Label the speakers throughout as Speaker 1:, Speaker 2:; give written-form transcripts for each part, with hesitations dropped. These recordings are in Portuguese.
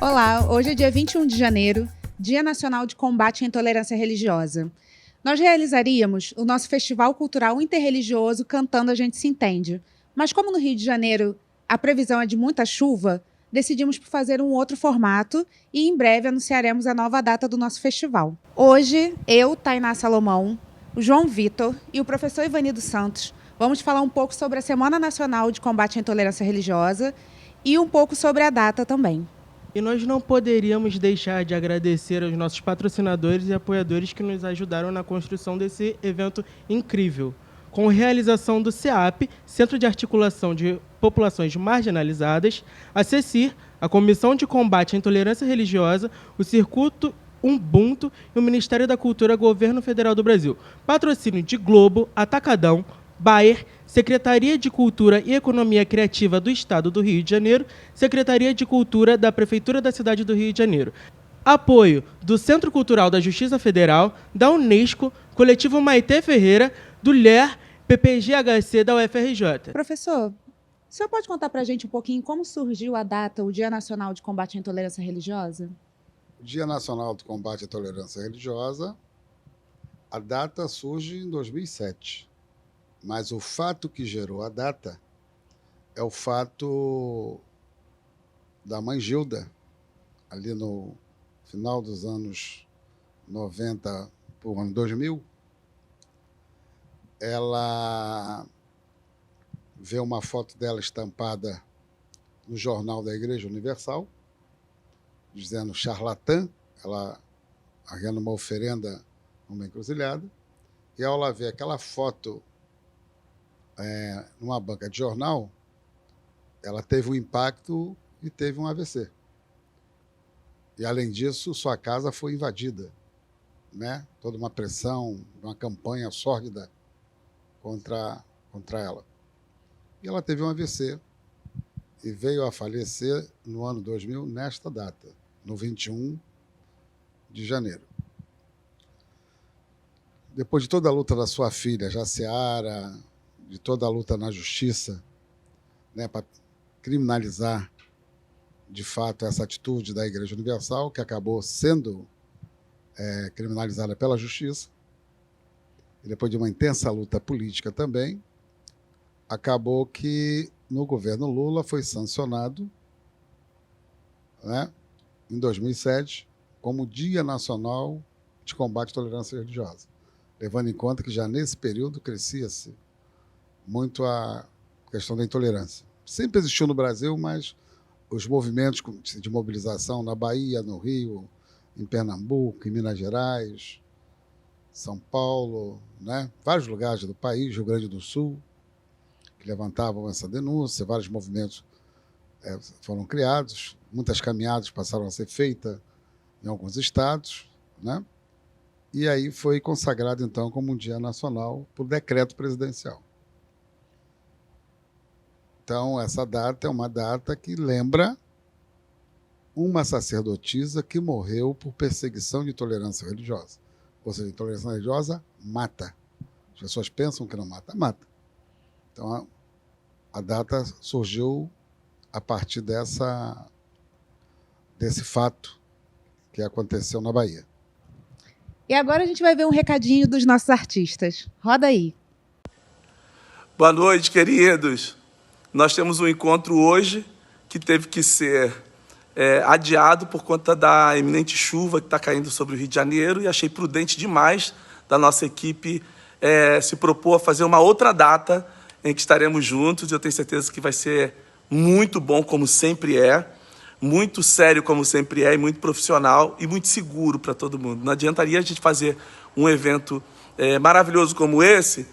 Speaker 1: Olá, hoje é dia 21 de janeiro, Dia Nacional de Combate à Intolerância Religiosa. Nós realizaríamos o nosso Festival Cultural Interreligioso Cantando a Gente Se Entende. Mas como no Rio de Janeiro a previsão é de muita chuva, decidimos por fazer um outro formato e em breve anunciaremos a nova data do nosso festival. Hoje, eu, Tainá Salomão, o João Vitor e o professor Ivani dos Santos vamos falar um pouco sobre a Semana Nacional de Combate à Intolerância Religiosa e um pouco sobre a data também.
Speaker 2: E nós não poderíamos deixar de agradecer aos nossos patrocinadores e apoiadores que nos ajudaram na construção desse evento incrível. Com a realização do CEAP, Centro de Articulação de Populações Marginalizadas, a CECIR, a Comissão de Combate à Intolerância Religiosa, o Circuito Ubuntu e o Ministério da Cultura, Governo Federal do Brasil. Patrocínio de Globo, Atacadão, Bayer, Secretaria de Cultura e Economia Criativa do Estado do Rio de Janeiro, Secretaria de Cultura da Prefeitura da cidade do Rio de Janeiro. Apoio do Centro Cultural da Justiça Federal, da Unesco, Coletivo Maitê Ferreira, do LER, PPG-HC da UFRJ.
Speaker 1: Professor, o senhor pode contar para a gente um pouquinho como surgiu a data, o Dia Nacional de Combate à Intolerância Religiosa?
Speaker 3: O Dia Nacional de Combate à Intolerância Religiosa, a data surge em 2007. Mas o fato que gerou a data é o fato da mãe Gilda, ali no final dos anos 90 para o ano 2000, ela vê uma foto dela estampada no jornal da Igreja Universal, dizendo charlatã, ela arriando uma oferenda numa encruzilhada, e ao ela ver aquela foto numa banca de jornal, ela teve um impacto e teve um AVC. E, além disso, sua casa foi invadida, né? Toda uma pressão, uma campanha sórdida contra ela. E ela teve um AVC e veio a falecer no ano 2000, nesta data, no 21 de janeiro. Depois de toda a luta da sua filha, Jaciara, de toda a luta na justiça, né, para criminalizar, de fato, essa atitude da Igreja Universal, que acabou sendo criminalizada pela justiça, e depois de uma intensa luta política também, acabou que, no governo Lula, foi sancionado, né, em 2007, como Dia Nacional de Combate à Intolerância Religiosa, levando em conta que já nesse período crescia-se muito a questão da intolerância. Sempre existiu no Brasil, mas os movimentos de mobilização na Bahia, no Rio, em Pernambuco, em Minas Gerais, São Paulo, né? Vários lugares do país, Rio Grande do Sul, que levantavam essa denúncia, vários movimentos foram criados, muitas caminhadas passaram a ser feitas em alguns estados, né? E aí foi consagrado, então, como um Dia Nacional por decreto presidencial. Então, essa data é uma data que lembra uma sacerdotisa que morreu por perseguição de intolerância religiosa. Ou seja, intolerância religiosa mata. As pessoas pensam que não mata, mata. Então, a data surgiu a partir desse fato que aconteceu na Bahia.
Speaker 1: E agora a gente vai ver um recadinho dos nossos artistas. Roda aí.
Speaker 4: Boa noite, queridos. Nós temos um encontro hoje que teve que ser adiado por conta da iminente chuva que está caindo sobre o Rio de Janeiro, e achei prudente demais da nossa equipe se propor a fazer uma outra data em que estaremos juntos. Eu tenho certeza que vai ser muito bom, como sempre é, muito sério, como sempre é, e muito profissional e muito seguro para todo mundo. Não adiantaria a gente fazer um evento maravilhoso como esse,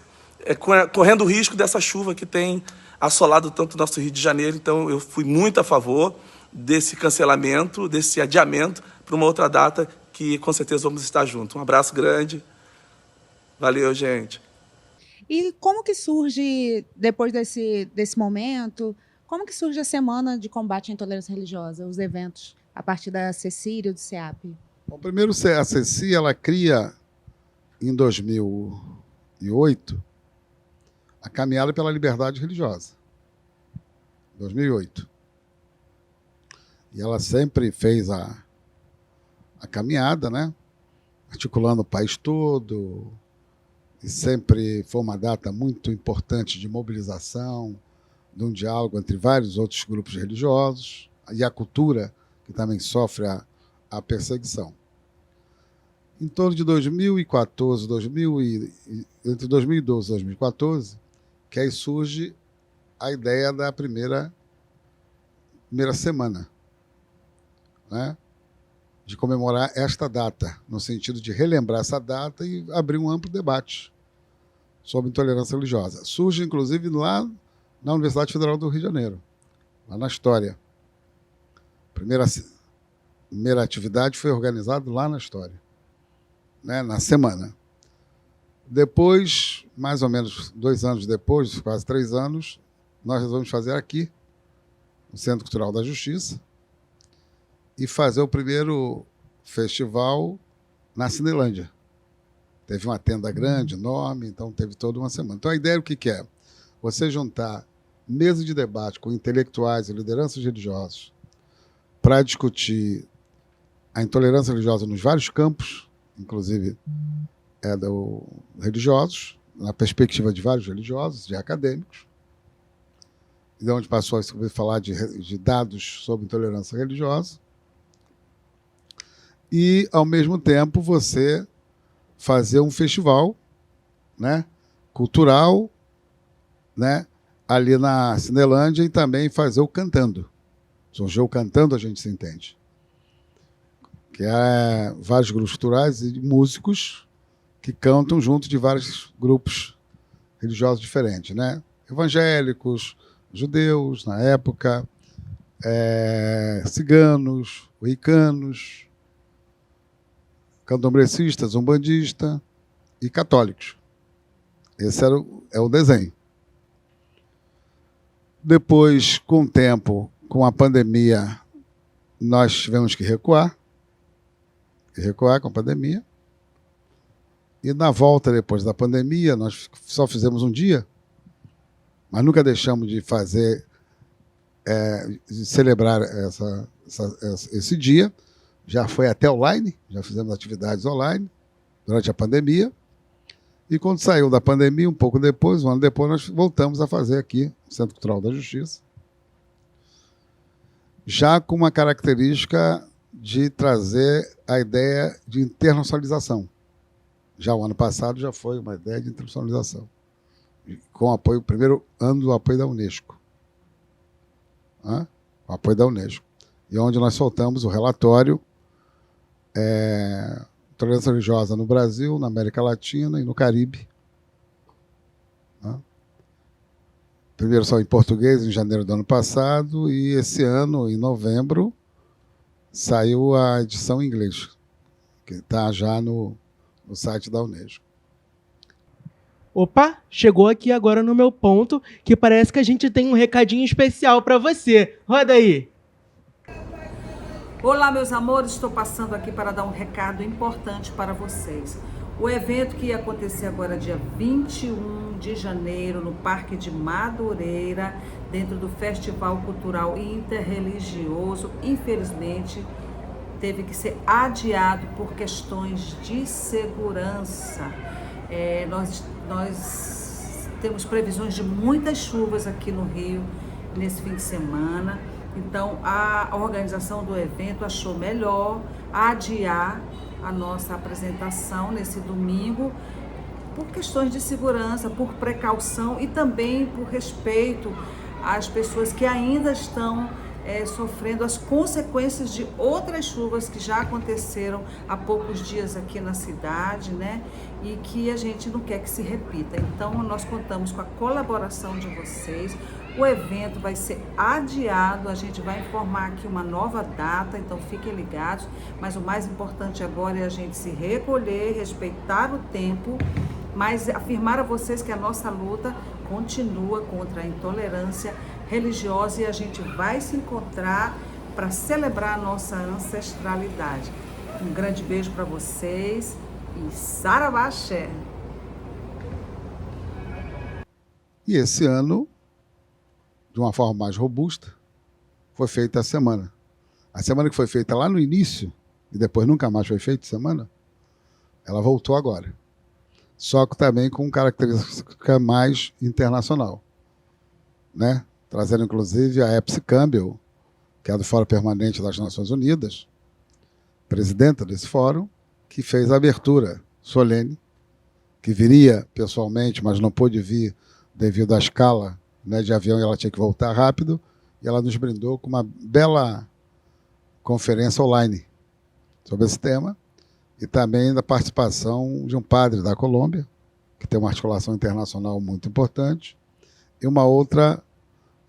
Speaker 4: correndo o risco dessa chuva que tem assolado tanto o nosso Rio de Janeiro. Então, eu fui muito a favor desse cancelamento, desse adiamento para uma outra data que, com certeza, vamos estar juntos. Um abraço grande. Valeu, gente.
Speaker 1: E como que surge, depois desse momento, como que surge a Semana de Combate à Intolerância Religiosa, os eventos, a partir da CECIR e do CEAP?
Speaker 3: Bom, primeiro, a CECIR, ela cria, em 2008, a Caminhada pela Liberdade Religiosa. 2008. E ela sempre fez a caminhada, né? Articulando o país todo, e sempre foi uma data muito importante de mobilização, de um diálogo entre vários outros grupos religiosos, e a cultura, que também sofre a perseguição. Em torno de 2014, entre 2012 e 2014, que aí surge a ideia da primeira semana, né, de comemorar esta data, no sentido de relembrar essa data e abrir um amplo debate sobre intolerância religiosa. Surge, inclusive, lá na Universidade Federal do Rio de Janeiro, lá na História. A primeira atividade foi organizada lá na História, né, na semana. Depois, mais ou menos 2 anos depois, quase 3 anos, nós resolvemos fazer aqui, no Centro Cultural da Justiça, e fazer o primeiro festival na Cinelândia. Teve uma tenda grande, enorme, então teve toda uma semana. Então a ideia o que é? Você juntar mesa de debate com intelectuais e lideranças religiosas para discutir a intolerância religiosa nos vários campos, inclusive religiosos, na perspectiva de vários religiosos, de acadêmicos, de onde passou a falar de dados sobre intolerância religiosa, e, ao mesmo tempo, você fazer um festival, né, cultural, né, ali na Cinelândia, e também fazer o Cantando. Surgiu o Cantando, a gente se entende. Que é vários grupos culturais e músicos que cantam junto de vários grupos religiosos diferentes, né? Evangélicos, judeus, na época, ciganos, wiccanos, candomblecistas, umbandista e católicos. Esse é o desenho. Depois, com o tempo, com a pandemia, nós tivemos que recuar com a pandemia. E na volta, depois da pandemia, nós só fizemos um dia, mas nunca deixamos de fazer, de celebrar esse dia. Já foi até online, já fizemos atividades online durante a pandemia. E quando saiu da pandemia, um pouco depois, um ano depois, nós voltamos a fazer aqui, no Centro Cultural da Justiça, já com uma característica de trazer a ideia de internacionalização. Já o ano passado já foi uma ideia de internacionalização, com apoio, o primeiro ano do apoio da Unesco. O apoio da Unesco. E onde nós soltamos o relatório Intolerância Religiosa no Brasil, na América Latina e no Caribe. Primeiro só em português, em janeiro do ano passado, e esse ano, em novembro, saiu a edição em inglês, que está já no site da Unesco.
Speaker 2: Opa, chegou aqui agora no meu ponto, que parece que a gente tem um recadinho especial para você. Roda aí.
Speaker 5: Olá, meus amores, estou passando aqui para dar um recado importante para vocês. O evento que ia acontecer agora dia 21 de janeiro no Parque de Madureira, dentro do Festival Cultural Interreligioso, infelizmente teve que ser adiado por questões de segurança. Nós temos previsões de muitas chuvas aqui no Rio nesse fim de semana. Então, a organização do evento achou melhor adiar a nossa apresentação nesse domingo por questões de segurança, por precaução e também por respeito às pessoas que ainda estão sofrendo as consequências de outras chuvas que já aconteceram há poucos dias aqui na cidade, né? E que a gente não quer que se repita. Então, nós contamos com a colaboração de vocês. O evento vai ser adiado, a gente vai informar aqui uma nova data, então fiquem ligados. Mas o mais importante agora é a gente se recolher, respeitar o tempo, mas afirmar a vocês que a nossa luta continua contra a intolerância religiosa e a gente vai se encontrar para celebrar a nossa ancestralidade. Um grande beijo para vocês e Saravá Axé!
Speaker 3: E esse ano, de uma forma mais robusta, foi feita a semana. A semana que foi feita lá no início, e depois nunca mais foi feita semana, ela voltou agora. Só que também com característica mais internacional, né? Trazendo, inclusive, a Epsi Campbell, que é do Fórum Permanente das Nações Unidas, presidenta desse fórum, que fez a abertura solene, que viria pessoalmente, mas não pôde vir devido à escala, né, de avião, e ela tinha que voltar rápido, e ela nos brindou com uma bela conferência online sobre esse tema, e também da participação de um padre da Colômbia, que tem uma articulação internacional muito importante, e uma outra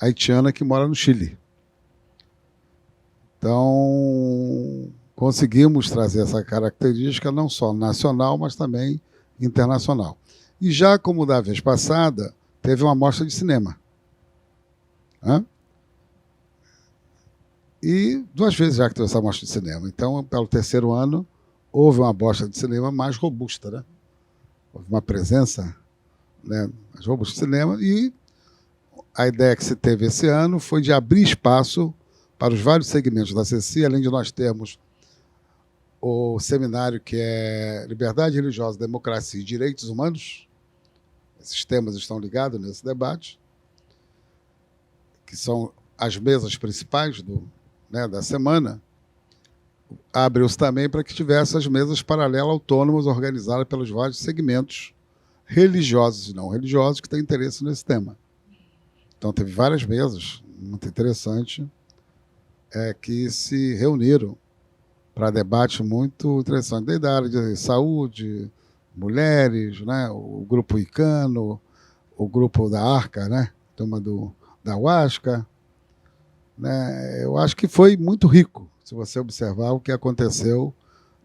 Speaker 3: haitiana que mora no Chile. Então, conseguimos trazer essa característica não só nacional, mas também internacional. E já como da vez passada, teve uma mostra de cinema. E 2 vezes já que teve essa mostra de cinema. Então, pelo 3º ano, houve uma mostra de cinema mais robusta, né? Houve uma presença, né, mais robusta de cinema, e a ideia que se teve esse ano foi de abrir espaço para os vários segmentos da CCI, além de nós termos o seminário que é Liberdade Religiosa, Democracia e Direitos Humanos. Esses temas estão ligados nesse debate, que são as mesas principais da semana. Abriu-se também para que tivesse as mesas paralelas autônomas organizadas pelos vários segmentos religiosos e não religiosos que têm interesse nesse tema. Então, teve várias mesas, muito interessante, que se reuniram para debate muito interessante, desde a área de saúde, mulheres, né, o grupo Icano, o grupo da Arca, né, turma da Huasca. Né, eu acho que foi muito rico, se você observar o que aconteceu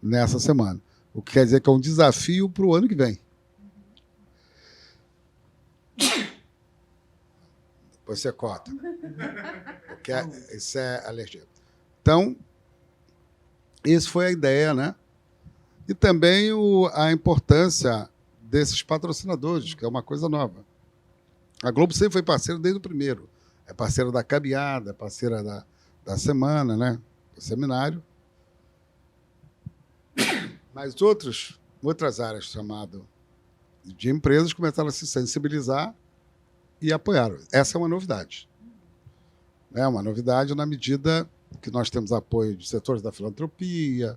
Speaker 3: nessa semana. O que quer dizer que é um desafio para o ano que vem. Você corta. Porque isso é alergia. Então, essa foi a ideia, né? E também a importância desses patrocinadores, que é uma coisa nova. A Globo sempre foi parceira desde o primeiro. É parceira da Caminhada, é parceira da semana, né? Do seminário. Mas outras áreas chamadas de empresas começaram a se sensibilizar e apoiaram. Essa é uma novidade. É uma novidade na medida que nós temos apoio de setores da filantropia,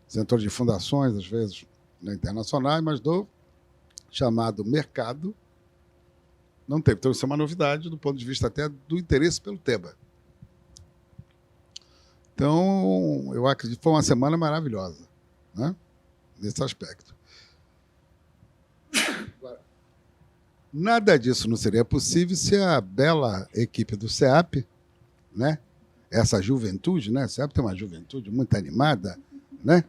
Speaker 3: setores de fundações, às vezes, né, internacionais, mas do chamado mercado não teve. Então, isso é uma novidade do ponto de vista até do interesse pelo tema. Então, eu acredito que foi uma semana maravilhosa, né, nesse aspecto. Nada disso não seria possível se a bela equipe do CEAP, né, essa juventude, né, o CEAP tem uma juventude muito animada, né,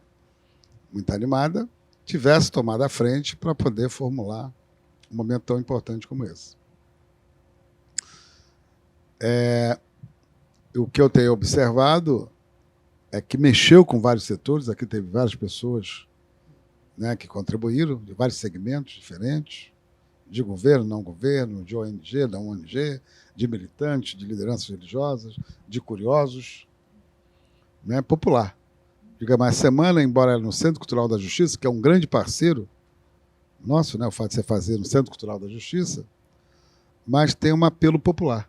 Speaker 3: muito animada, tivesse tomado a frente para poder formular um momento tão importante como esse. O que eu tenho observado é que mexeu com vários setores, aqui teve várias pessoas, né, que contribuíram, de vários segmentos diferentes, de governo, não governo, de ONG, não ONG, de militantes, de lideranças religiosas, de curiosos, né, popular. Digamos, a semana, embora no Centro Cultural da Justiça, que é um grande parceiro nosso, né, o fato de você fazer no Centro Cultural da Justiça, mas tem um apelo popular.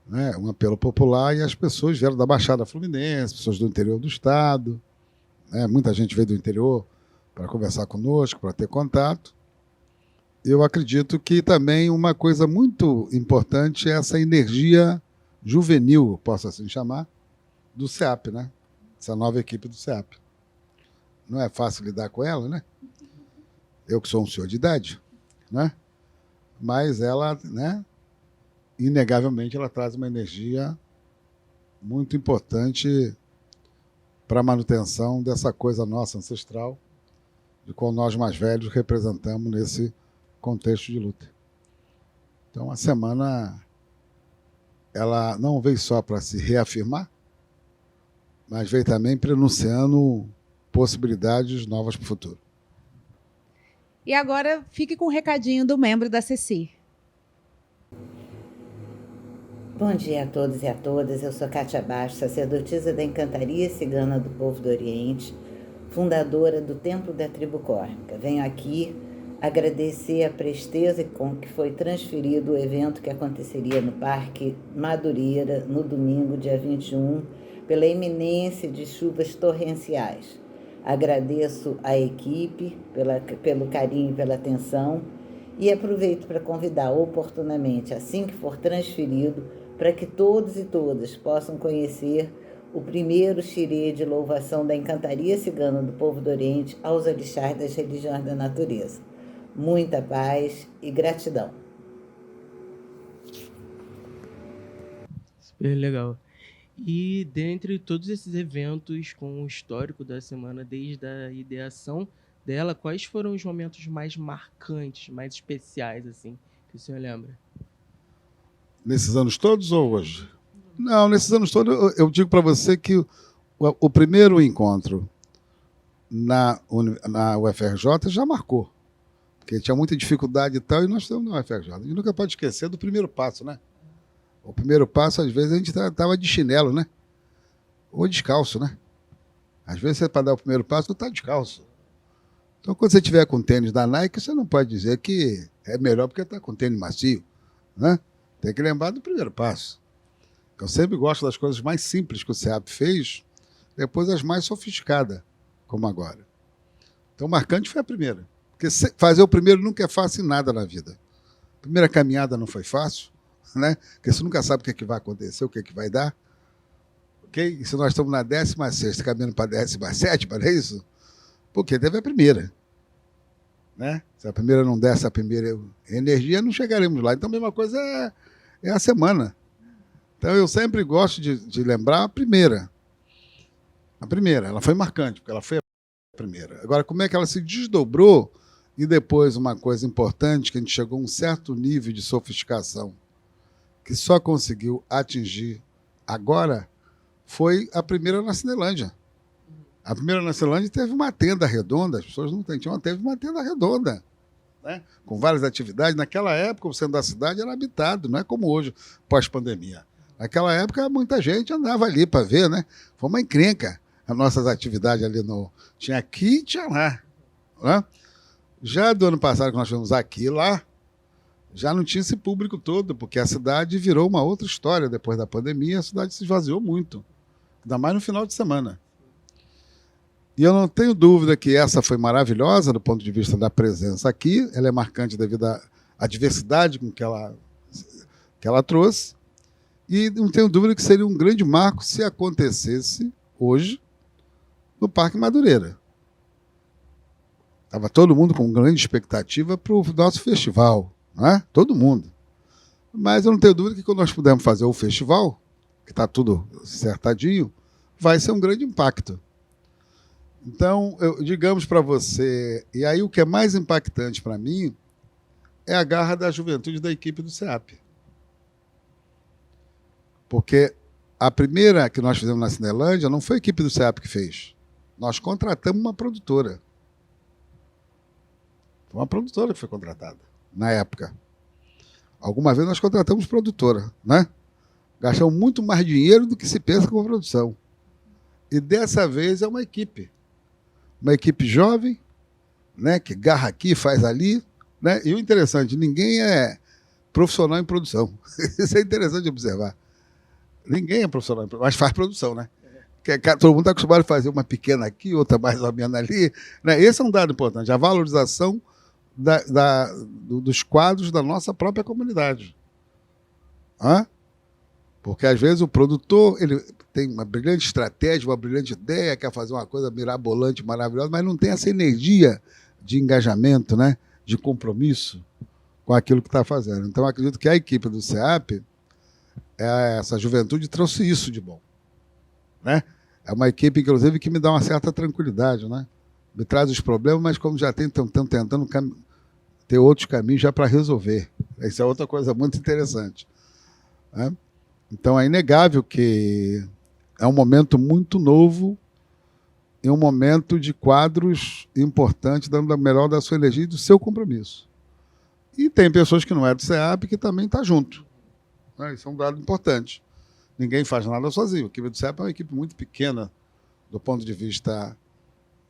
Speaker 3: Né, um apelo popular, e as pessoas vieram da Baixada Fluminense, pessoas do interior do estado, né, muita gente veio do interior para conversar conosco, para ter contato. Eu acredito que também uma coisa muito importante é essa energia juvenil, posso assim chamar, do CEAP, né? Essa nova equipe do CEAP. Não é fácil lidar com ela, né? Eu que sou um senhor de idade, né? Mas ela, né, inegavelmente, ela traz uma energia muito importante para a manutenção dessa coisa nossa ancestral, de qual nós mais velhos representamos nesse contexto de luta. Então, a semana ela não veio só para se reafirmar, mas veio também pronunciando possibilidades novas para o futuro.
Speaker 1: E agora, fique com o recadinho do membro da CCI.
Speaker 6: Bom dia a todos e a todas. Eu sou Kátia Bastos, sacerdotisa da Encantaria Cigana do Povo do Oriente, fundadora do Templo da Tribo Córnica. Venho aqui agradecer a presteza com que foi transferido o evento que aconteceria no Parque Madureira no domingo, dia 21, pela iminência de chuvas torrenciais. Agradeço à equipe pelo carinho e pela atenção e aproveito para convidar oportunamente, assim que for transferido, para que todos e todas possam conhecer o primeiro xirê de louvação da Encantaria Cigana do Povo do Oriente aos orixás das religiões da natureza. Muita paz e gratidão.
Speaker 2: Super legal. E dentre todos esses eventos com o histórico da semana, desde a ideação dela, quais foram os momentos mais marcantes, mais especiais, assim, que o senhor lembra?
Speaker 3: Nesses anos todos ou hoje? Não, nesses anos todos eu digo para você que o primeiro encontro na UFRJ já marcou. Porque tinha muita dificuldade e tal, e nós estamos na UFRJ. A gente nunca pode esquecer do primeiro passo, né? O primeiro passo, às vezes, a gente estava de chinelo, né? Ou descalço, né? Às vezes, você, para dar o primeiro passo, não está descalço. Então, quando você estiver com tênis da Nike, você não pode dizer que é melhor porque está com tênis macio, né? Tem que lembrar do primeiro passo. Eu sempre gosto das coisas mais simples que o SEAP fez, depois as mais sofisticadas, como agora. Então, marcante foi a primeira. Porque fazer o primeiro nunca é fácil em nada na vida. A primeira caminhada não foi fácil, né? Porque você nunca sabe o que vai acontecer, o que vai dar. Okay? E se nós estamos na 16ª, caminhando para a 17ª, não é isso? Porque teve a primeira. Né? Se a primeira não desse a primeira energia, não chegaremos lá. Então, a mesma coisa é a semana. Então, eu sempre gosto de lembrar a primeira. A primeira, ela foi marcante, porque ela foi a primeira. Agora, como é que ela se desdobrou e depois uma coisa importante, que a gente chegou a um certo nível de sofisticação que só conseguiu atingir agora, foi a primeira na Cinelândia. A primeira na Cinelândia teve uma tenda redonda, as pessoas não entendiam, teve uma tenda redonda, né? Com várias atividades. Naquela época, o centro da cidade era habitado, não é como hoje, pós-pandemia. Naquela época, muita gente andava ali para ver, né? Foi uma encrenca as nossas atividades ali no... Tinha aqui e tinha lá, né? Já do ano passado, que nós tivemos aqui e lá, já não tinha esse público todo, porque a cidade virou uma outra história. Depois da pandemia, a cidade se esvaziou muito, ainda mais no final de semana. E eu não tenho dúvida que essa foi maravilhosa do ponto de vista da presença aqui. Ela é marcante devido à diversidade com que ela trouxe. E não tenho dúvida que seria um grande marco se acontecesse hoje no Parque Madureira. Estava todo mundo com grande expectativa para o nosso festival, não é? Todo mundo. Mas eu não tenho dúvida que quando nós pudermos fazer o festival, que está tudo acertadinho, vai ser um grande impacto. Então, digamos para você, e aí o que é mais impactante para mim é a garra da juventude da equipe do SEAP. Porque a primeira que nós fizemos na Cinelândia não foi a equipe do SEAP que fez. Nós contratamos uma produtora. Foi uma produtora que foi contratada, na época. Alguma vez nós contratamos produtora, né? Gastamos muito mais dinheiro do que se pensa com a produção. E dessa vez é uma equipe. Uma equipe jovem, né, que garra aqui, faz ali. Né? E o interessante, ninguém é profissional em produção. Isso é interessante de observar. Ninguém é profissional em produção, mas faz produção, né? Porque todo mundo está acostumado a fazer uma pequena aqui, outra mais ou menos ali. Né? Esse é um dado importante, a valorização dos quadros da nossa própria comunidade. Hã? Porque, às vezes, o produtor ele tem uma brilhante estratégia, uma brilhante ideia, quer fazer uma coisa mirabolante, maravilhosa, mas não tem essa energia de engajamento, né? De compromisso com aquilo que está fazendo. Então, acredito que a equipe do SEAP, essa juventude, trouxe isso de bom. Né? É uma equipe, inclusive, que me dá uma certa tranquilidade, né? Me traz os problemas, mas como já estão tentando ter outros caminhos já para resolver. Isso é outra coisa muito interessante. Né? Então, é inegável que é um momento muito novo e um momento de quadros importantes, dando a melhor da sua energia e do seu compromisso. E tem pessoas que não é do SEAP que também está junto. Né? Isso é um dado importante. Ninguém faz nada sozinho. A equipe do CEAP é uma equipe muito pequena do ponto de vista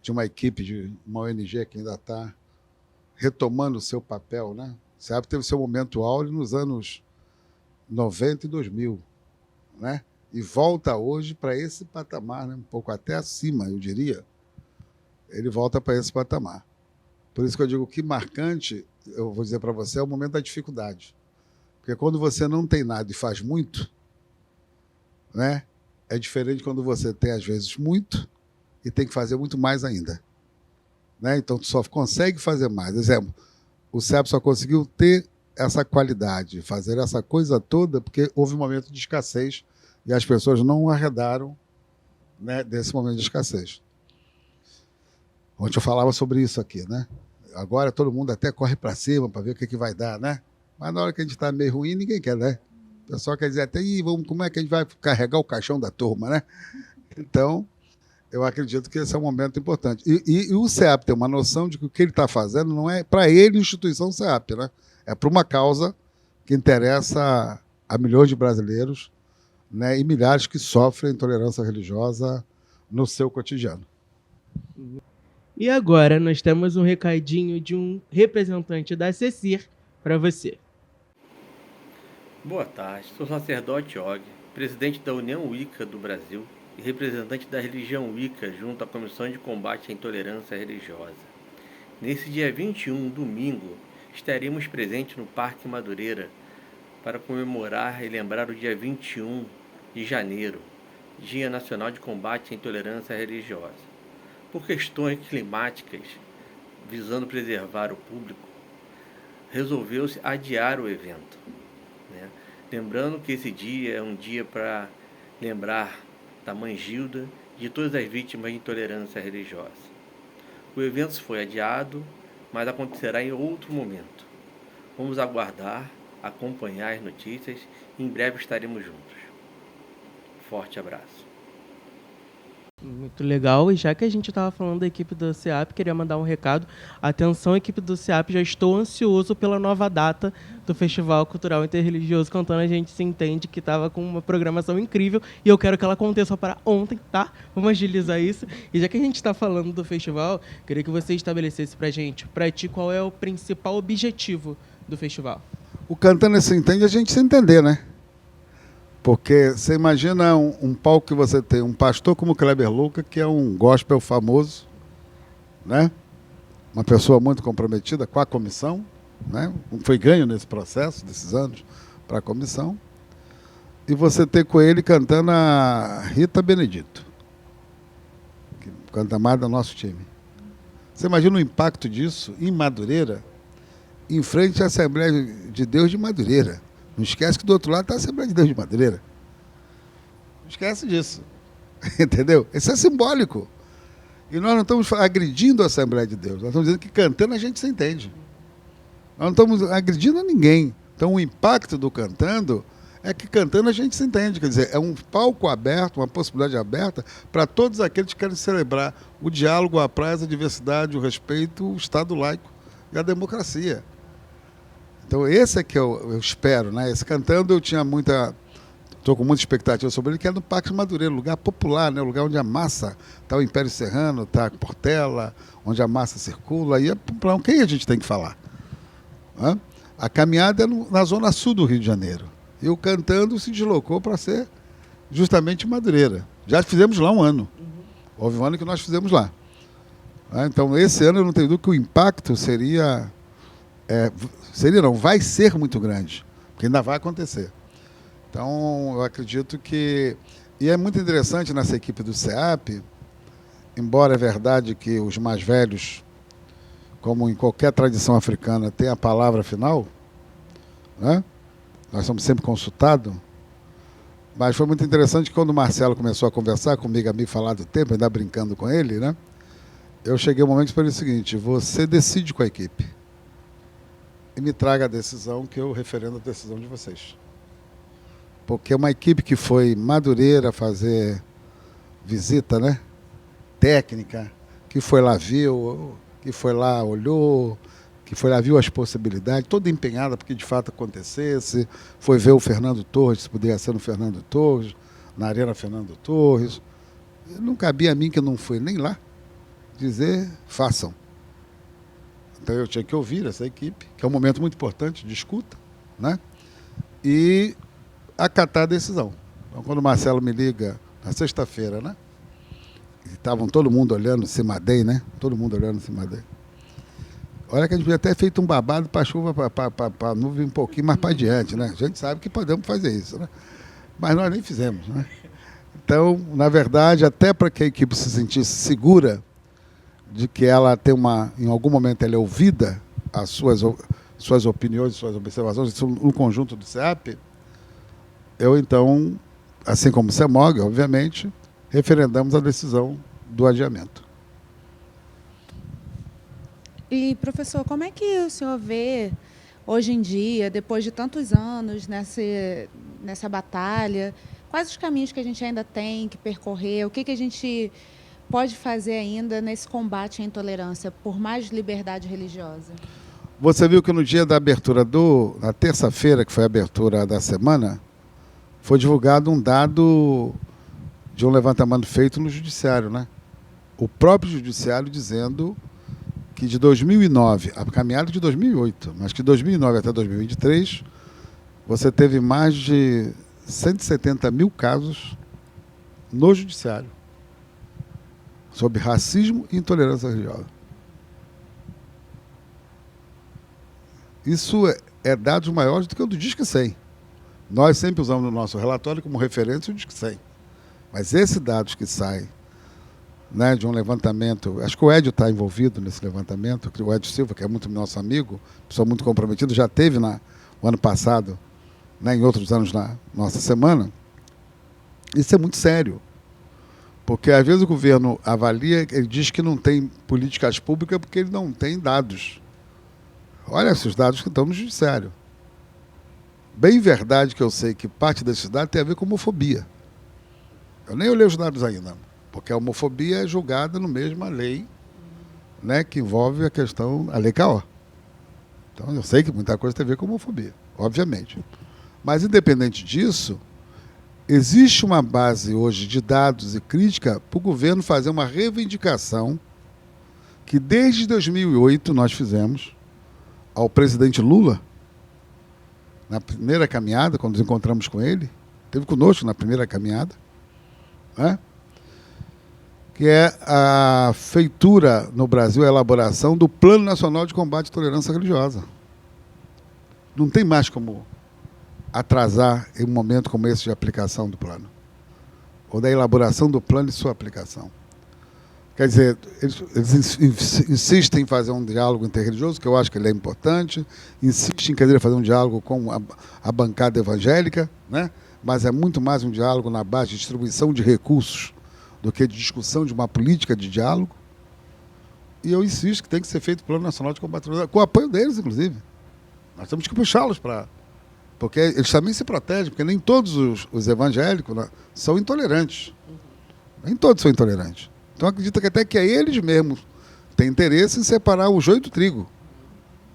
Speaker 3: de uma equipe, de uma ONG que ainda está retomando o seu papel. Né? O CEAP teve seu momento áureo nos anos 90 e 2000. Né? E volta hoje para esse patamar, né? Um pouco até acima, eu diria. Ele volta para esse patamar. Por isso que eu digo que marcante, eu vou dizer para você, é o momento da dificuldade. Porque quando você não tem nada e faz muito, né, é diferente quando você tem, às vezes, muito e tem que fazer muito mais ainda. Né? Então, tu só consegue fazer mais. Exemplo, o CEP só conseguiu ter essa qualidade, fazer essa coisa toda, porque houve um momento de escassez e as pessoas não arredaram, né, desse momento de escassez. Ontem eu falava sobre isso aqui, né? Agora todo mundo até corre para cima para ver o que vai dar, né? Mas na hora que a gente está meio ruim, ninguém quer, né? O pessoal quer dizer até, como é que a gente vai carregar o caixão da turma, né? Então, eu acredito que esse é um momento importante. E o CEAP tem uma noção de que o que ele está fazendo não é para ele, instituição CEAP, né? É para uma causa que interessa a milhões de brasileiros, né? E milhares que sofrem intolerância religiosa no seu cotidiano.
Speaker 2: E agora nós temos um recadinho de um representante da CECIR para você.
Speaker 7: Boa tarde, sou o sacerdote Og, presidente da União Wicca do Brasil e representante da religião Wicca junto à Comissão de Combate à Intolerância Religiosa. Nesse dia 21, domingo, estaremos presentes no Parque Madureira para comemorar e lembrar o dia 21 de janeiro, Dia Nacional de Combate à Intolerância Religiosa. Por questões climáticas, visando preservar o público, resolveu-se adiar o evento. Né? Lembrando que esse dia é um dia para lembrar da Mãe Gilda e de todas as vítimas de intolerância religiosa. O evento foi adiado, mas acontecerá em outro momento. Vamos aguardar, acompanhar as notícias e em breve estaremos juntos. Forte abraço.
Speaker 2: Muito legal, e já que a gente estava falando da equipe do CEAP, queria mandar um recado. Atenção, equipe do CEAP, já estou ansioso pela nova data do Festival Cultural Interreligioso Cantando a Gente Se Entende, que estava com uma programação incrível, e eu quero que ela aconteça para ontem, tá? Vamos agilizar isso. E já que a gente está falando do festival, queria que você estabelecesse para ti, qual é o principal objetivo do festival.
Speaker 3: O Cantando Se Entende, a gente se entender, né? Porque você imagina um palco que você tem um pastor como Kleber Lucas, que é um gospel famoso, né? Uma pessoa muito comprometida com a comissão, né? Foi ganho nesse processo, desses anos, para a comissão. E você ter com ele cantando a Rita Benedito, que canta mais do nosso time. Você imagina o impacto disso em Madureira, em frente à Assembleia de Deus de Madureira. Não esquece que do outro lado está a Assembleia de Deus de Madureira. Não esquece disso. Entendeu? Isso é simbólico. E nós não estamos agredindo a Assembleia de Deus. Nós estamos dizendo que cantando a gente se entende. Nós não estamos agredindo a ninguém. Então o impacto do cantando é que cantando a gente se entende. Quer dizer, é um palco aberto, uma possibilidade aberta para todos aqueles que querem celebrar o diálogo, a paz, a diversidade, o respeito, o Estado laico e a democracia. Então, esse é que eu espero, né? Esse cantando eu tinha estou com muita expectativa sobre ele, que é no Parque Madureira, lugar popular, né? O lugar onde a massa, está o Império Serrano, está a Portela, onde a massa circula, e é para quem a gente tem que falar? Hã? A caminhada é na zona sul do Rio de Janeiro, e o cantando se deslocou para ser justamente Madureira. Já fizemos lá um ano, houve um ano que nós fizemos lá. Então, esse ano eu não tenho dúvida que o impacto vai ser muito grande, porque ainda vai acontecer. Então, eu acredito que... E é muito interessante nessa equipe do CEAP, embora é verdade que os mais velhos, como em qualquer tradição africana, têm a palavra final, né? Nós somos sempre consultados, mas foi muito interessante que quando o Marcelo começou a conversar comigo, a me falar do tempo, ainda brincando com ele, né? Eu cheguei ao momento para ele o seguinte: você decide com a equipe e me traga a decisão, que eu referendo a decisão de vocês. Porque uma equipe que foi Madureira fazer visita, né, técnica, que foi lá viu, que foi lá olhou, que foi lá, viu as possibilidades, toda empenhada para que de fato acontecesse, foi ver o Fernando Torres, se poderia ser no Fernando Torres, na Arena Fernando Torres. Não cabia a mim, que não fui nem lá, dizer, façam. Então eu tinha que ouvir essa equipe, que é um momento muito importante de escuta, né? E acatar a decisão. Então, quando o Marcelo me liga, na sexta-feira, né? E estavam todo mundo olhando o Cimadem, né? Todo mundo olhando o Cimadem. Olha que a gente podia até feito um babado para a chuva, para a nuvem um pouquinho mais para adiante, né? A gente sabe que podemos fazer isso, né? Mas nós nem fizemos, né? Então, na verdade, até para que a equipe se sentisse segura de que ela tem em algum momento ela é ouvida, as suas opiniões, suas observações, no conjunto do CEAP, eu então, assim como o CEMOG, obviamente, referendamos a decisão do adiamento.
Speaker 1: E, professor, como é que o senhor vê, hoje em dia, depois de tantos anos nessa batalha, quais os caminhos que a gente ainda tem que percorrer, o que a gente pode fazer ainda nesse combate à intolerância por mais liberdade religiosa?
Speaker 3: Você viu que no dia da abertura na terça-feira, que foi a abertura da semana, foi divulgado um dado de um levantamento feito no judiciário, né? O próprio judiciário dizendo que de 2009, a caminhada de 2008, mas que de 2009 até 2023, você teve mais de 170 mil casos no judiciário sobre racismo e intolerância religiosa. Isso é dados maiores do que o do Disque 100. Nós sempre usamos no nosso relatório como referência o Disque 100. Mas esses dados que saem, né, de um levantamento, acho que o Edio está envolvido nesse levantamento, o Edio Silva, que é muito nosso amigo, pessoa muito comprometida, já teve o ano passado, né, em outros anos na nossa semana. Isso é muito sério, porque às vezes o governo avalia, ele diz que não tem políticas públicas porque ele não tem dados. Olha esses dados que estão no judiciário. Bem verdade que eu sei que parte desses dados tem a ver com homofobia. Eu nem olhei os dados ainda, porque a homofobia é julgada no mesma lei, né, que envolve a lei CAO. Então eu sei que muita coisa tem a ver com homofobia, obviamente. Mas independente disso, existe uma base hoje de dados e crítica para o governo fazer uma reivindicação que desde 2008 nós fizemos ao presidente Lula, na primeira caminhada, quando nos encontramos com ele, esteve conosco na primeira caminhada, né? Que é a feitura no Brasil, a elaboração do Plano Nacional de Combate à Intolerância Religiosa. Não tem mais como atrasar em um momento como esse de aplicação do plano, ou da elaboração do plano e sua aplicação. Quer dizer, eles insistem em fazer um diálogo interreligioso, que eu acho que ele é importante, insistem em querer fazer um diálogo com a bancada evangélica, né? Mas é muito mais um diálogo na base de distribuição de recursos do que de discussão de uma política de diálogo. E eu insisto que tem que ser feito o Plano Nacional de Combate à Intolerância, com o apoio deles, inclusive. Nós temos que puxá-los para... Porque eles também se protegem, porque nem todos os evangélicos, né, são intolerantes. Nem todos são intolerantes. Então acredito que até que eles mesmos têm interesse em separar o joio do trigo,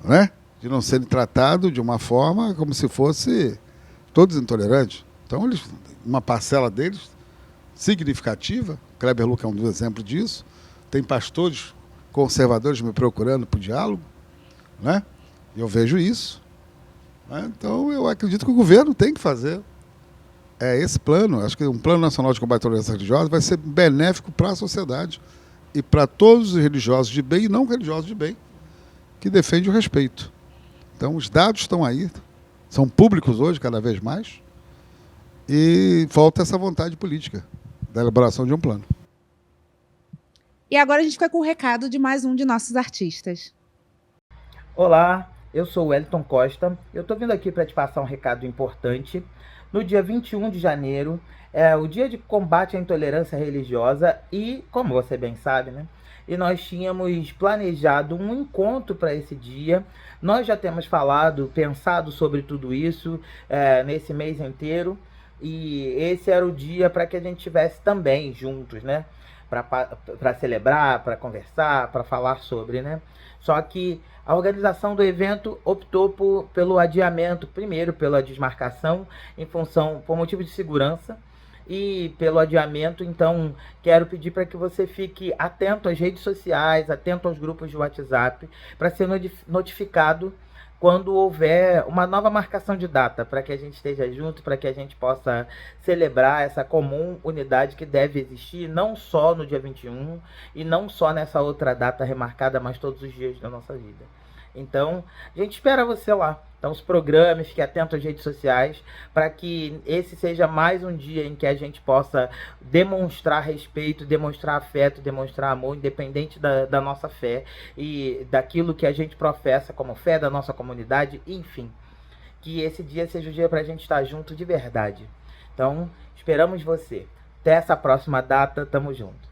Speaker 3: né? De não serem tratados de uma forma como se fosse todos intolerantes. Então, uma parcela deles significativa, Kleber Lucas é um dos exemplos disso, tem pastores conservadores me procurando para o diálogo, né? E eu vejo isso. Né? Então, eu acredito que o governo tem que fazer esse plano. Acho que um Plano Nacional de Combate à Intolerância Religiosa vai ser benéfico para a sociedade e para todos os religiosos de bem e não religiosos de bem que defendem o respeito. Então, os dados estão aí, são públicos hoje, cada vez mais, e falta essa vontade política da elaboração de um plano.
Speaker 1: E agora a gente fica com o recado de mais um de nossos artistas.
Speaker 8: Olá, eu sou o Wellington Costa. Eu estou vindo aqui para te passar um recado importante. No dia 21 de janeiro é o dia de combate à intolerância religiosa e, como você bem sabe, né? E nós tínhamos planejado um encontro para esse dia. Nós já temos pensado sobre tudo isso nesse mês inteiro. E esse era o dia para que a gente estivesse também juntos, né? para celebrar, para conversar, para falar sobre, né? Só que a organização do evento optou pelo adiamento, primeiro pela desmarcação por motivo de segurança e pelo adiamento. Então quero pedir para que você fique atento às redes sociais, atento aos grupos de WhatsApp, para ser notificado quando houver uma nova marcação de data, para que a gente esteja junto, para que a gente possa celebrar essa comum unidade que deve existir, não só no dia 21 e não só nessa outra data remarcada, mas todos os dias da nossa vida. Então, a gente espera você lá. Então, os programas, fique atento às redes sociais, para que esse seja mais um dia em que a gente possa demonstrar respeito, demonstrar afeto, demonstrar amor, independente da nossa fé e daquilo que a gente professa como fé da nossa comunidade, enfim. Que esse dia seja o dia para a gente estar junto de verdade. Então, esperamos você. Até essa próxima data, tamo junto.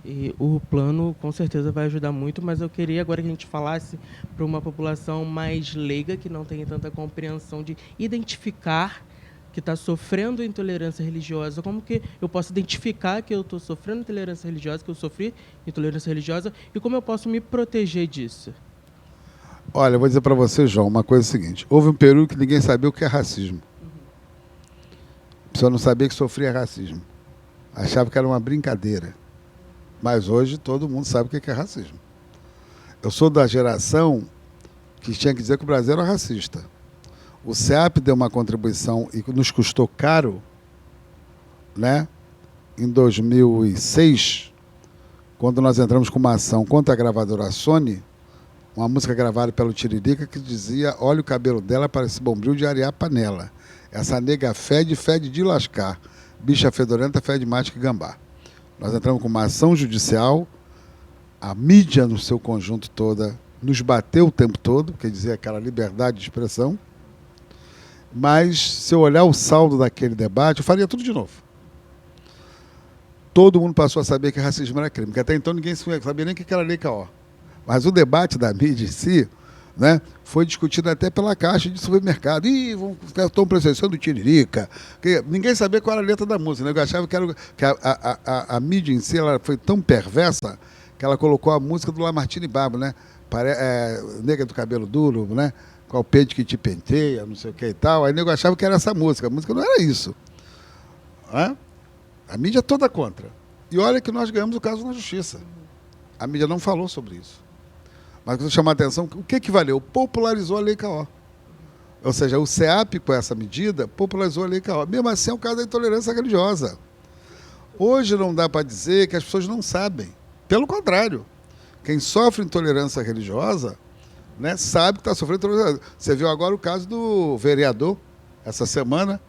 Speaker 2: E o plano com certeza vai ajudar muito, mas eu queria agora que a gente falasse para uma população mais leiga, que não tem tanta compreensão de identificar que está sofrendo intolerância religiosa. Como que eu posso identificar que eu estou sofrendo intolerância religiosa, que eu sofri intolerância religiosa, e como eu posso me proteger disso?
Speaker 3: Olha, eu vou dizer para você, João, uma coisa seguinte. Houve um período que ninguém sabia o que é racismo. A pessoa não sabia que sofria racismo. Achava que era uma brincadeira. Mas hoje todo mundo sabe o que é racismo. Eu sou da geração que tinha que dizer que o Brasil era racista. O SEAP deu uma contribuição e nos custou caro, né? Em 2006, quando nós entramos com uma ação contra a gravadora Sony, uma música gravada pelo Tiririca que dizia: olha o cabelo dela, parece bombril de arear panela. Essa nega fede de lascar. Bicha fedorenta fede mais que gambá. Nós entramos com uma ação judicial, a mídia no seu conjunto toda nos bateu o tempo todo, quer dizer, aquela liberdade de expressão, mas se eu olhar o saldo daquele debate, eu faria tudo de novo. Todo mundo passou a saber que racismo era crime, porque até então ninguém sabia nem o que era Lei Caó. Mas o debate da mídia em si, né, foi discutido até pela caixa de supermercado. Estão presenciando o Tiririca. Ninguém sabia qual era a letra da música, né? Eu achava que a mídia em si ela foi tão perversa que ela colocou a música do Lamartine Babo, né? Nega do cabelo duro, né? Qual pente que te penteia, não sei o que e tal. Aí o nego achava que era essa música. A música não era isso. Né? A mídia toda contra. E olha que nós ganhamos o caso na justiça. A mídia não falou sobre isso. Mas quando chamar a atenção, o que valeu? Popularizou a Lei Caó. Ou seja, o SEAP, com essa medida, popularizou a Lei Caó. Mesmo assim, é o caso da intolerância religiosa. Hoje não dá para dizer que as pessoas não sabem. Pelo contrário, quem sofre intolerância religiosa, né, sabe que está sofrendo intolerância. Você viu agora o caso do vereador, essa semana,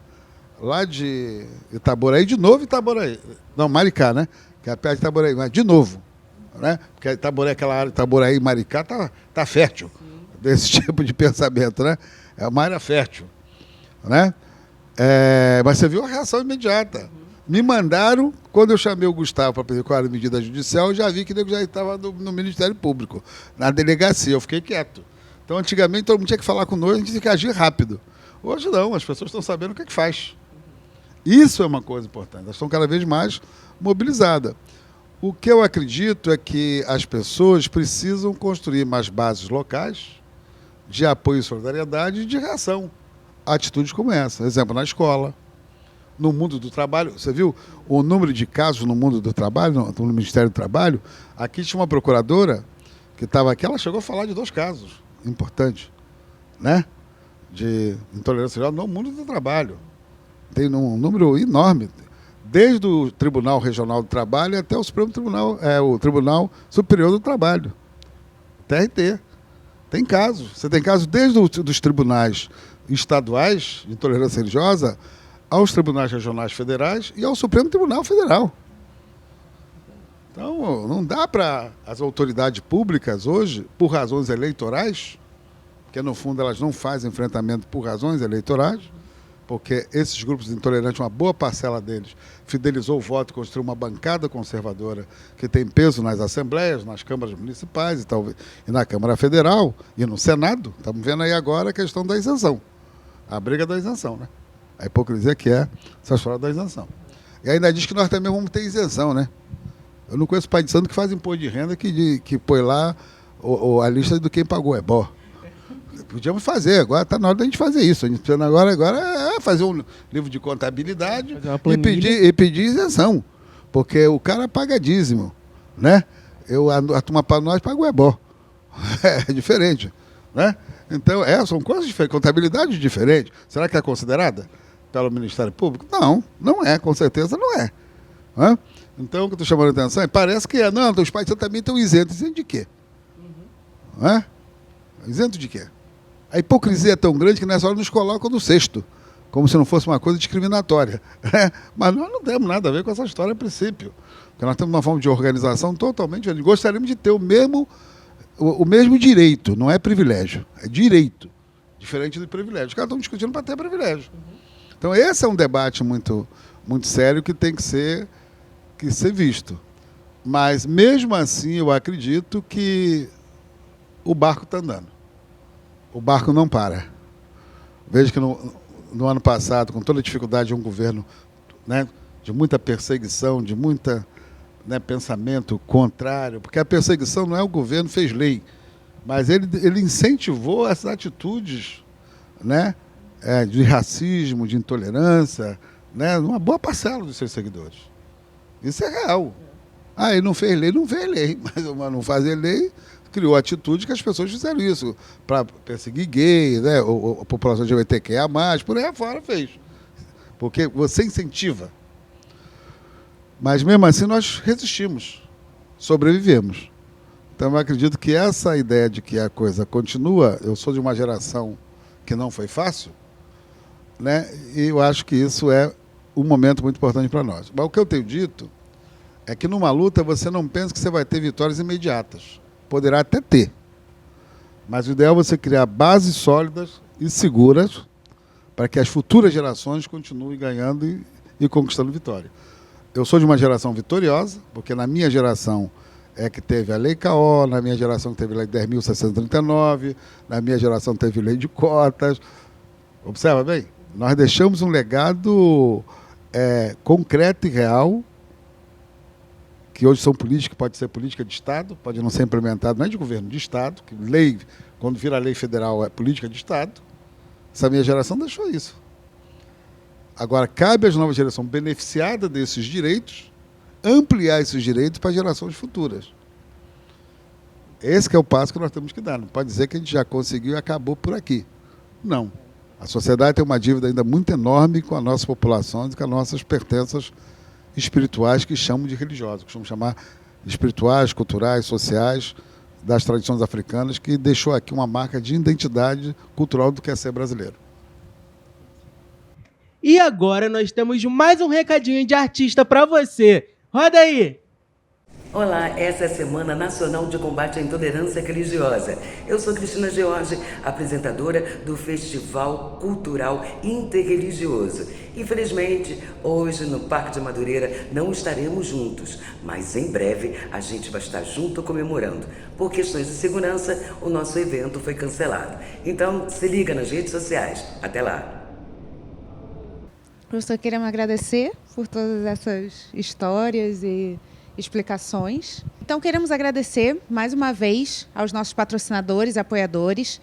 Speaker 3: lá de Itaboraí, de novo Itaboraí. Não, Maricá, né? Que é perto de Itaboraí, mas de novo. Né? Porque Itaboraí, aquela área de Itaboraí e Maricá tá fértil. Sim. Desse tipo de pensamento, né? É uma área fértil. Né? Mas você viu a reação imediata. Me mandaram, quando eu chamei o Gustavo para pedir qual era a medida judicial, eu já vi que ele já estava no Ministério Público, na delegacia, eu fiquei quieto. Então, antigamente, todo mundo tinha que falar com nós, a gente tinha que agir rápido. Hoje não, as pessoas estão sabendo o que faz. Isso é uma coisa importante, elas estão cada vez mais mobilizadas. O que eu acredito é que as pessoas precisam construir mais bases locais de apoio e solidariedade e de reação a atitudes como essa. Exemplo, na escola, no mundo do trabalho. Você viu o número de casos no mundo do trabalho, no Ministério do Trabalho? Aqui tinha uma procuradora que estava aqui, ela chegou a falar de 2 casos importantes, né? De intolerância religiosa no mundo do trabalho. Tem um número enorme. Desde o Tribunal Regional do Trabalho até o Supremo Tribunal, o Tribunal Superior do Trabalho, TRT. Tem casos. Você tem casos desde os tribunais estaduais de intolerância religiosa aos tribunais regionais federais e ao Supremo Tribunal Federal. Então, não dá para as autoridades públicas hoje, por razões eleitorais, porque no fundo elas não fazem enfrentamento por razões eleitorais, porque esses grupos intolerantes, uma boa parcela deles, fidelizou o voto e construiu uma bancada conservadora que tem peso nas assembleias, nas câmaras municipais e na Câmara Federal e no Senado. Estamos vendo aí agora a questão da isenção, a briga da isenção, né? A hipocrisia que é essa história da isenção. E ainda diz que nós também vamos ter isenção, né? Eu não conheço pai de santo que faz imposto de renda que põe lá a lista do quem pagou ebó. Podíamos fazer, agora está na hora da gente fazer isso. A gente precisa agora é fazer um livro de contabilidade e pedir isenção. Porque o cara paga dízimo, né? A turma para nós paga o ebó. É diferente, né? Então, são coisas diferentes, contabilidade diferente. Será que é considerada pelo Ministério Público? Não, não é, com certeza não é. Né? Então, o que eu estou chamando a atenção parece que não, os pais também estão isentos. Isento de quê? Né? Isento de quê? A hipocrisia é tão grande que nessa hora nos colocam no cesto, como se não fosse uma coisa discriminatória. Mas nós não temos nada a ver com essa história a princípio. Porque nós temos uma forma de organização totalmente diferente. Gostaríamos de ter o mesmo direito, não é privilégio, é direito, diferente do privilégio. Os caras estão discutindo para ter privilégio. Então esse é um debate muito, muito sério que tem que ser visto. Mas mesmo assim eu acredito que o barco está andando. O barco não para. Veja que no ano passado, com toda a dificuldade de um governo, né, de muita perseguição, de muita pensamento contrário, porque a perseguição não é o governo fez lei, mas ele incentivou essas atitudes, né, de racismo, de intolerância, né, numa boa parcela dos seus seguidores. Isso é real. Ele não fez lei, mas não fazer lei criou atitude que as pessoas fizeram isso para perseguir gays, né, a população LGBTQIA+, por aí afora fez. Porque você incentiva. Mas, mesmo assim, nós resistimos, sobrevivemos. Então, eu acredito que essa ideia de que a coisa continua, eu sou de uma geração que não foi fácil, né? E eu acho que isso é um momento muito importante para nós. Mas o que eu tenho dito é que, numa luta, você não pensa que você vai ter vitórias imediatas. Poderá até ter. Mas o ideal é você criar bases sólidas e seguras para que as futuras gerações continuem ganhando e conquistando vitória. Eu sou de uma geração vitoriosa, porque na minha geração que teve a Lei CAO, na minha geração teve a Lei 10.639, na minha geração teve Lei de Cotas. Observa bem, nós deixamos um legado concreto e real, que hoje são políticas, que pode ser política de Estado, pode não ser implementado, não é de governo, de Estado, que lei, quando vira lei federal, é política de Estado. Essa minha geração deixou isso. Agora, cabe às novas gerações beneficiadas desses direitos, ampliar esses direitos para gerações futuras. Esse que é o passo que nós temos que dar. Não pode dizer que a gente já conseguiu e acabou por aqui. Não. A sociedade tem uma dívida ainda muito enorme com a nossa população e com as nossas pertenças espirituais que chamam de religiosas, costumam chamar espirituais, culturais, sociais, das tradições africanas, que deixou aqui uma marca de identidade cultural do que é ser brasileiro.
Speaker 2: E agora nós temos mais um recadinho de artista para você. Roda aí!
Speaker 9: Olá, essa é a Semana Nacional de Combate à Intolerância Religiosa. Eu sou Cristina George, apresentadora do Festival Cultural Interreligioso. Infelizmente, hoje no Parque de Madureira não estaremos juntos, mas em breve a gente vai estar junto comemorando. Por questões de segurança, o nosso evento foi cancelado. Então, se liga nas redes sociais. Até lá!
Speaker 1: Professor, queremos agradecer por todas essas histórias e explicações. Então, queremos agradecer mais uma vez aos nossos patrocinadores e apoiadores.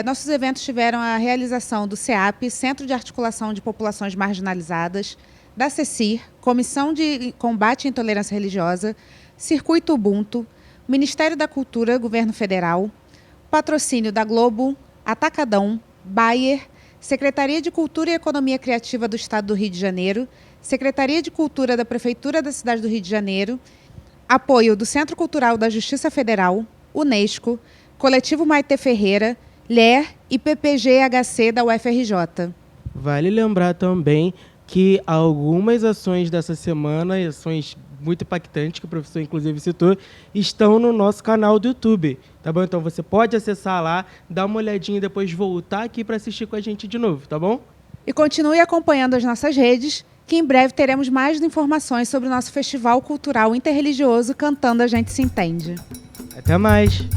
Speaker 1: Nossos eventos tiveram a realização do CEAP, Centro de Articulação de Populações Marginalizadas, da CECIR, Comissão de Combate à Intolerância Religiosa, Circuito Ubuntu, Ministério da Cultura, Governo Federal, patrocínio da Globo, Atacadão, Bayer, Secretaria de Cultura e Economia Criativa do Estado do Rio de Janeiro, Secretaria de Cultura da Prefeitura da cidade do Rio de Janeiro, apoio do Centro Cultural da Justiça Federal, Unesco, Coletivo Maite Ferreira, LER e PPG-HC da UFRJ.
Speaker 2: Vale lembrar também que algumas ações dessa semana, ações muito impactantes, que o professor inclusive citou, estão no nosso canal do YouTube. Tá bom? Então você pode acessar lá, dar uma olhadinha e depois voltar aqui para assistir com a gente de novo, tá bom?
Speaker 1: E continue acompanhando as nossas redes, que em breve teremos mais informações sobre o nosso Festival Cultural Interreligioso Cantando a Gente Se Entende.
Speaker 2: Até mais!